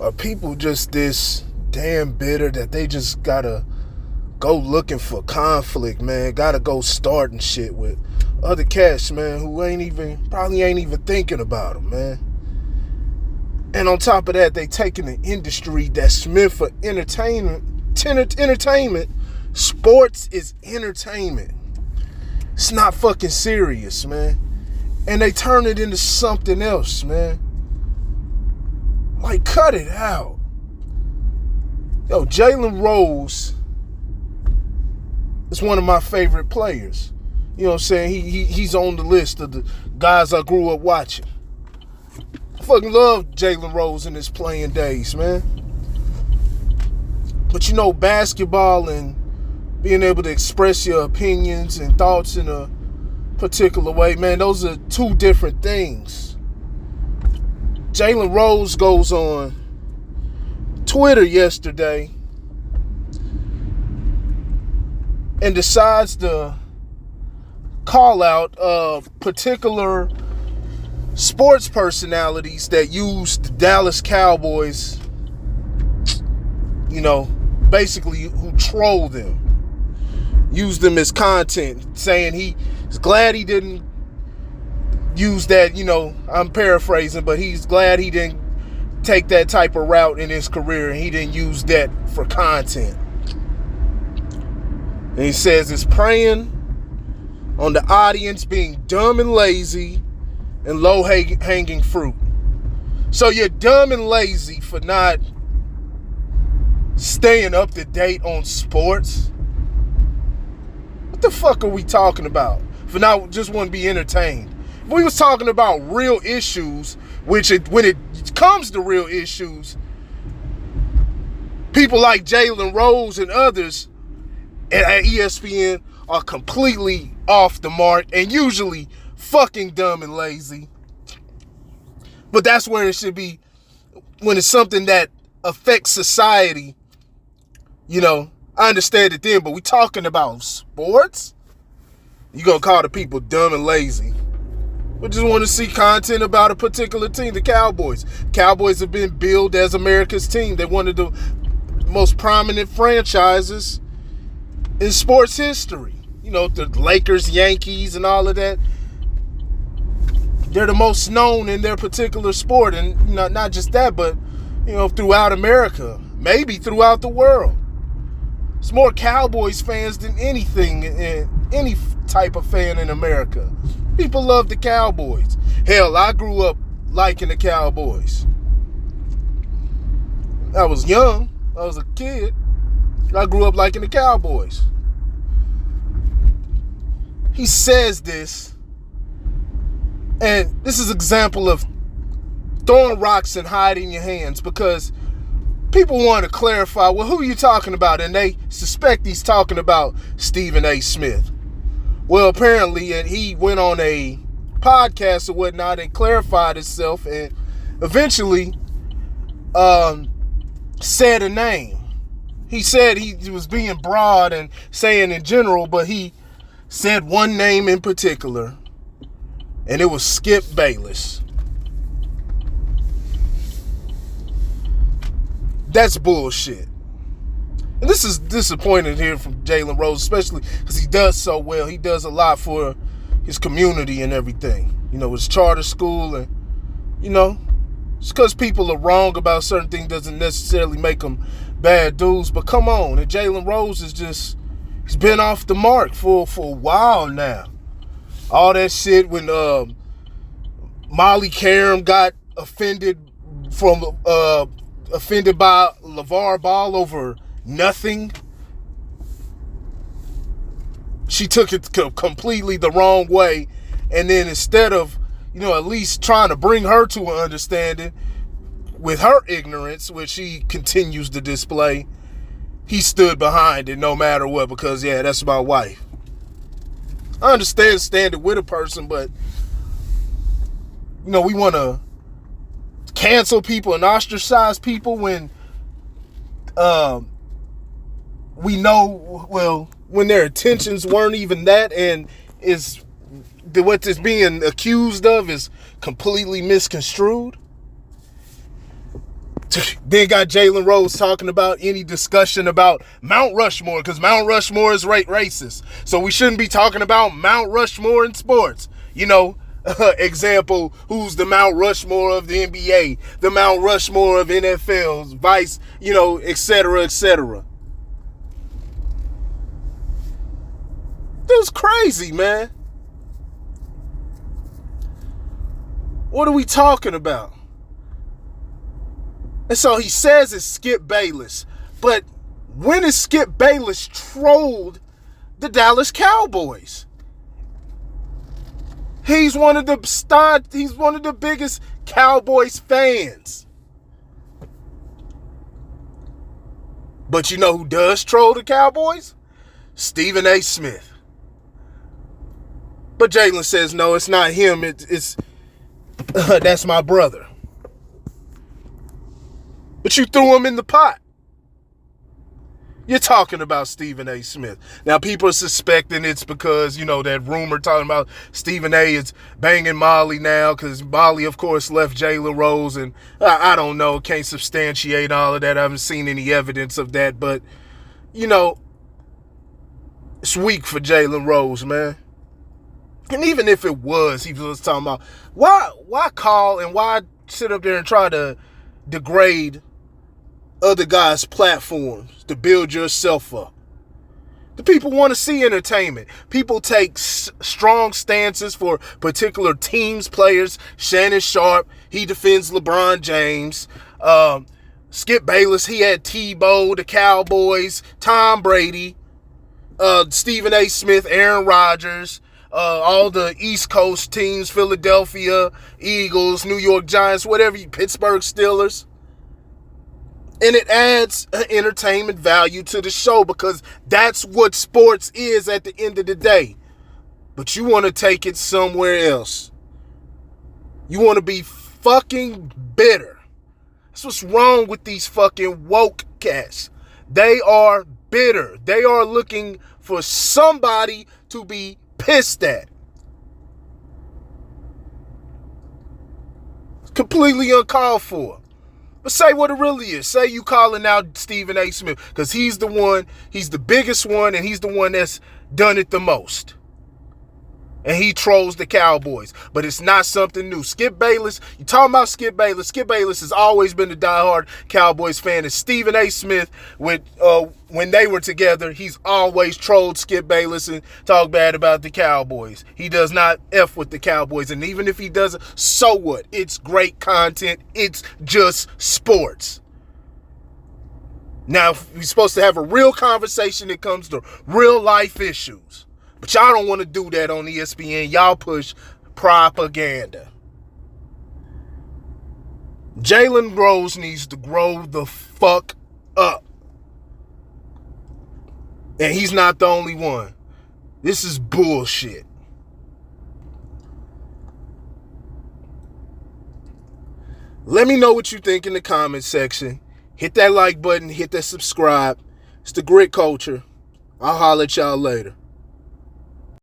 Are people just this damn bitter that they just gotta go looking for conflict, man? Gotta go starting shit with other cats, man, who probably ain't even thinking about them, man. And on top of that, they taking an industry that's meant for entertainment. Sports is entertainment. It's not fucking serious, man. And they turn it into something else, man. Like, cut it out. Yo, Jalen Rose is one of my favorite players. You know what I'm saying? He's on the list of the guys I grew up watching. I fucking love Jalen Rose in his playing days, man. But you know, basketball and being able to express your opinions and thoughts in a particular way, man, those are two different things. Jalen Rose goes on Twitter yesterday and decides to call out particular sports personalities that use the Dallas Cowboys, you know, basically who troll them, use them as content, saying he's glad he didn't use that, you know, I'm paraphrasing, but he's glad he didn't take that type of route in his career and he didn't use that for content. And he says it's preying on the audience being dumb and lazy and low-hanging fruit. So you're dumb and lazy for not staying up to date on sports? What the fuck are we talking about? For not just want to be entertained. If we was talking about real issues, when it comes to real issues, people like Jalen Rose and others at ESPN are completely off the mark and usually fucking dumb and lazy. But that's where it should be when it's something that affects society. You know, I understand it then, but we talking about sports? You gonna call the people dumb and lazy. We just want to see content about a particular team, the Cowboys. Cowboys have been billed as America's team. They're one of the most prominent franchises in sports history. You know, the Lakers, Yankees, and all of that. They're the most known in their particular sport. And not just that, but, you know, throughout America. Maybe throughout the world. It's more Cowboys fans than anything, any type of fan in America. People love the Cowboys. Hell, I grew up liking the Cowboys. I was young. I was a kid. I grew up liking the Cowboys. He says this, and this is an example of throwing rocks and hiding your hands, because people want to clarify, well, who are you talking about? And they suspect he's talking about Stephen A. Smith. Well, apparently, and he went on a podcast or whatnot and clarified himself and eventually said a name. He said he was being broad and saying in general, but he said one name in particular, and it was Skip Bayless. That's bullshit. And this is disappointing here from Jalen Rose, especially because he does so well. He does a lot for his community and everything. You know, his charter school, and, you know, just because people are wrong about certain things doesn't necessarily make them bad dudes. But come on, and Jalen Rose is just, he's been off the mark for a while now. All that shit when Molly Karam got offended by LeVar Ball over nothing. She took it completely the wrong way, and then instead of, you know, at least trying to bring her to an understanding with her ignorance, which she continues to display, he stood behind it no matter what, because, yeah, that's my wife. I understand standing with a person, but, you know, we want to cancel people and ostracize people when we know, well, when their intentions weren't even that, and what is being accused of is completely misconstrued. Then got Jalen Rose talking about any discussion about Mount Rushmore, because Mount Rushmore is racist. So we shouldn't be talking about Mount Rushmore in sports. Example, who's the Mount Rushmore of the NBA, the Mount Rushmore of NFL's, vice, et cetera, et cetera. Dude's crazy, man. What are we talking about? And so he says it's Skip Bayless. But when has Skip Bayless trolled the Dallas Cowboys? He's one of the biggest Cowboys fans. But you know who does troll the Cowboys? Stephen A. Smith. But Jalen says, no, it's not him. It's that's my brother. But you threw him in the pot. You're talking about Stephen A. Smith. Now, people are suspecting it's because, that rumor talking about Stephen A. is banging Molly now, because Molly, of course, left Jalen Rose, and I don't know, can't substantiate all of that. I haven't seen any evidence of that, but, it's weak for Jalen Rose, man. And even if it was, he was talking about, why call and why sit up there and try to degrade other guys' platforms to build yourself up? The people want to see entertainment. People take strong stances for particular teams, players. Shannon Sharp, he defends LeBron James. Skip Bayless, he had Tebow, the Cowboys, Tom Brady, Stephen A. Smith, Aaron Rodgers, all the East Coast teams, Philadelphia Eagles, New York Giants, whatever, Pittsburgh Steelers. And it adds an entertainment value to the show, because that's what sports is at the end of the day. But you want to take it somewhere else. You want to be fucking bitter. That's what's wrong with these fucking woke cats. They are bitter. They are looking for somebody to be pissed at. It's completely uncalled for. But say what it really is. Say you calling out Stephen A. Smith, because he's the biggest one, and he's the one that's done it the most. And he trolls the Cowboys. But it's not something new. Skip Bayless, you talking about Skip Bayless. Skip Bayless has always been a diehard Cowboys fan. And Stephen A. Smith, when they were together, he's always trolled Skip Bayless and talked bad about the Cowboys. He does not F with the Cowboys. And even if he doesn't, so what? It's great content. It's just sports. Now, we're supposed to have a real conversation that comes to real life issues. But y'all don't want to do that on ESPN. Y'all push propaganda. Jalen Rose needs to grow the fuck up. And he's not the only one. This is bullshit. Let me know what you think in the comment section. Hit that like button. Hit that subscribe. It's the Grit Culture. I'll holler at y'all later.